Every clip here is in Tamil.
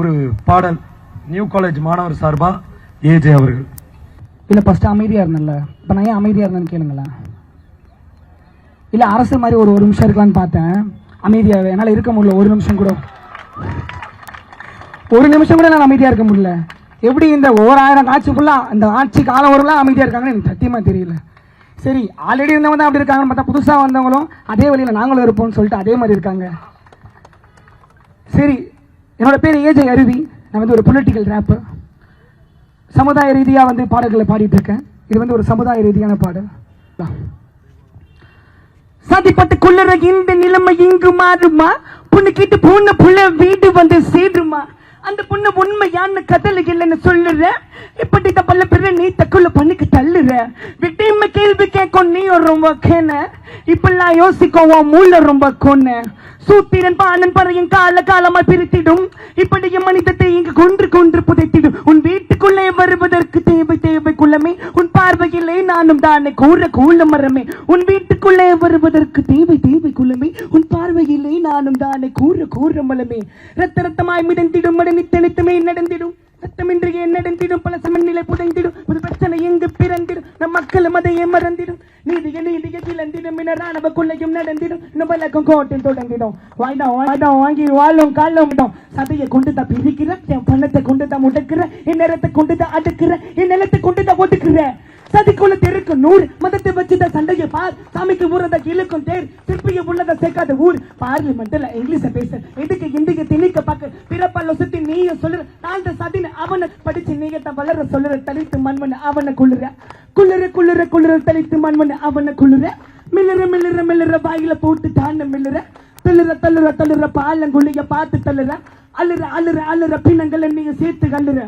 ஒரு பாடல் நியூ காலேஜ் மாணவர் சார்பா ஏஜே அவர்கள். இல்லை ஃபஸ்ட்டு அமைதியாக இருந்தேன்ல, இப்போ நான் ஏன் அமைதியாக இருந்தேன்னு கேளுங்களேன். இல்லை அரசு மாதிரி ஒரு நிமிஷம் இருக்கலான்னு பார்த்தேன், அமைதியாக என்னால் இருக்க முடியல. ஒரு நிமிஷம் கூட நான் அமைதியாக இருக்க முடியல. எப்படி இந்த 1000 ஆட்சி ஃபுல்லாக அந்த ஆட்சி காலம் ஒருலாம் அமைதியாக இருக்காங்கன்னு எனக்கு சத்தியமாக தெரியல. சரி, ஆல்ரெடி இருந்தவங்க தான் அப்படி இருக்காங்கன்னு பார்த்தா புதுசாக வந்தவங்களும் அதே வழியில் நாங்களும் இருப்போம்னு சொல்லிட்டு அதே மாதிரி இருக்காங்க. சரி, என்னோட பேர் ஏஜே அருவி. நான் வந்து ஒரு பொலிட்டிக்கல் ரேப்பு. சமுதாய ரீதியாக வந்து பாடல்களை பாடிட்டு இருக்கேன். இது வந்து ஒரு சமுதாய ரீதியான பாடல். சாதிப்பட்டு கொள்ளுற இந்த நிலைமை இங்கு மாறுமா, பொண்ணு கிட்ட போன புள்ள வீடு வந்து சேருமா, அந்த பொண்ணு உண்மையான கதல இல்லைன்னு சொல்லுற, இப்படி பல பேர் நீ தக்குள்ள பண்ணிக்கு தள்ளுற, விட்டியம்ம கேள்வி கேட்கும் நீ ரொம்ப கேன, இப்பெல்லாம் யோசிக்கும் மூளை ரொம்ப கொன்ன, சூத்திரன் பானன் பறையும் கால காலமா பிரித்திடும், இப்படிய மனிதத்தை இங்கு கொன்று புதைத்திடும், உன் வீட்டுக்குள்ளே வருவதற்கு தேவை குலமே, உன் பார்வையிலே நானும் தானே கூற மரமே, உன் வீட்டுக்குள்ளே வருவதற்கு தேவை குலமே, உன் பார்வையிலே நானும் தானே கூற மலமே, ரத்தமாய் மிதந்திடும் நித்தனித்துமே நடந்திடும், சத்தமின்றியே நடந்திடும், பல சமநிலை புதைந்திடும், ஒரு பிரச்சனை எங்கு பிறந்திடும், நம் மக்களும் அதையே மறந்திடும், நீதிய கிளந்திடும், ராணுவ கொள்ளையும் நடந்திடும், நம்பலக்கும் கோட்டும் தொடங்கிடும், வாங்கி வாழும் காலம் சதையை கொண்டு தான் பிரிக்கிற, என் பணத்தை கொண்டு தான் முடக்கிற, என் நேரத்தை கொண்டு தான் அடுக்கிற, என் நிலத்தை கொண்டு தான் ஒதுக்குற, சதிக்குள்ள தெருக்கு 100 மதத்தை வச்சுதான் சண்டையை பார், சாமிக்கு ஊறத இழுக்கும் தேர், சிற்பிய உள்ளதை சேர்க்காத ஊர், பார்லிமெண்ட்ல இங்கிலீஷ பேச, எதுக்கு இந்திய திணிக்க பார்க்க, பிறப்பால சுத்தி நீயும் சொல்லுற, தாழ்ந்த சதின அவனை படிச்சு நீங்கட்ட வளர சொல்லுற, தலித்து மண்மண் அவனை குளிர தலித்து மண்மண் அவனை குளிர, மில்லற வாயில போட்டு தாண்ட மில்லற, தள்ளுற பாலங்குள்ளிய பார்த்து தள்ளுற, அழுற பிணங்களை நீங்க சேர்த்து கல்லுற,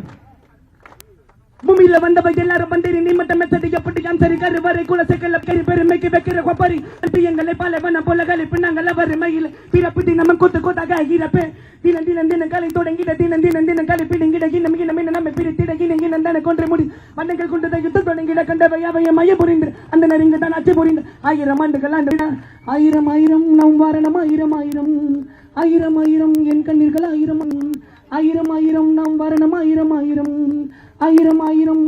பூமியில வந்தவ எல்லாரும் வந்தேரி நீ மட்டும் மெச்சடி எப்படி சரி கருவறை குலசைக்கல்ல கறி பெருமைக்கு வைக்கிற கொப்பரி எங்களை பாலைவன போலகளை பின்னாங்கல்ல வறுமையில் பிறப்பிட்டு நம்ம கொத்தாக ஈரப்பே தினம் காலை தொடங்கிட தினம் காலை பிடிங்கிட இன்னும் நம்ம பிரித்திட தானே கொன்ற முடி மன்னங்கள் கொண்டதை யுத்தம் தொடங்கிட கண்டவை அவைய மைய புரிந்து அந்த நெருங்க தான் அச்சு புரிந்து 1000 ஆண்டுகள் ஆயிரம் நம் வாரணம் ஆயிரம் என் கண்ணீர்கள் ஆயிரம் நாம் வாரணம் ஆயிரம்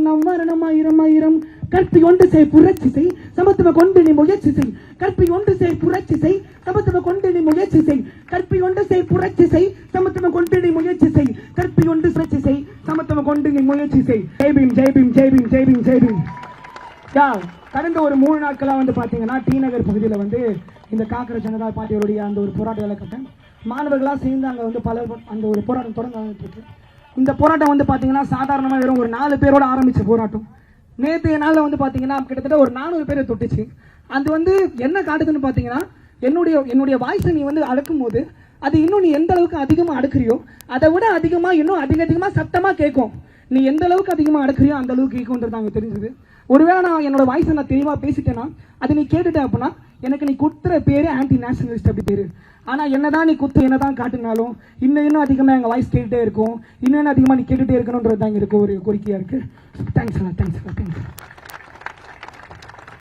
நாம் வாரணம் கற்பி ஒன்று செய் புரட்சி செய் சமத்துவ கொண்டு நீ முயற்சி செய், கற்பி ஒன்று செய் புரட்சி செய் சமத்துவ கொண்டு நீ முயற்சி செய், கற்பி ஒன்று செய் புரட்சி செய் சமத்துவ கொண்டு நீ முயற்சி செய், கற்பி ஒன்று புரட்சி செய் சமத்துவ கொண்டு நீ முயற்சி செய். ஜெய்பீம். கடந்த ஒரு 3 நாட்களா வந்து பாத்தீங்கன்னா டி நகர் பகுதியில் வந்து இந்த காக்கர ஜனதா பார்ட்டியோடைய அந்த ஒரு போராட்ட இலக்கத்தை மாணவர்களா சேர்ந்து அங்க வந்து பலர் அந்த ஒரு போராட்டம் தொடர்ந்து இருக்கு. இந்த போராட்டம் வந்து பாத்தீங்கன்னா சாதாரணமாக வெறும் ஒரு 4 பேரோட ஆரம்பிச்ச போராட்டம். நேற்றைய நாளில் வந்து பார்த்தீங்கன்னா கிட்டத்தட்ட ஒரு 400 பேரை தொட்டுச்சு. அது வந்து என்ன காட்டுதுன்னு பார்த்தீங்கன்னா, என்னுடைய வாய்ஸை நீ வந்து அடக்கும் போது அது இன்னும் நீ எந்த அளவுக்கு அதிகமாக அடுக்குறியோ அதை விட அதிகமாக இன்னும் அதிகமாக சத்தமாக கேட்கும். நீ எந்த அளவுக்கு அதிகமாக அடுக்குறியோ அந்த அளவுக்கு கேட்கும்ன்றது அங்கே தெரிஞ்சுது. ஒருவேளை நான் என்னோட வாய்ஸை நான் தெளிவாக பேசிட்டேன்னா அதை நீ கேட்டுட்டேன் அப்படின்னா எனக்கு நீ குத்துற பேர் ஆன்டி நேஷனலிஸ்ட் அப்படி பேர். ஆனால் என்னதான் நீ குத்து என்னதான் காட்டினாலும் இன்னும் அதிகமாக எங்கள் வாய்ஸ் கேட்டுகிட்டே இருக்கும், இன்னும் அதிகமாக நீ கேட்டுகிட்டே இருக்கணுன்றது தான் இருக்க ஒரு கோரிக்கையாக இருக்குது. தேங்க்ஸ்.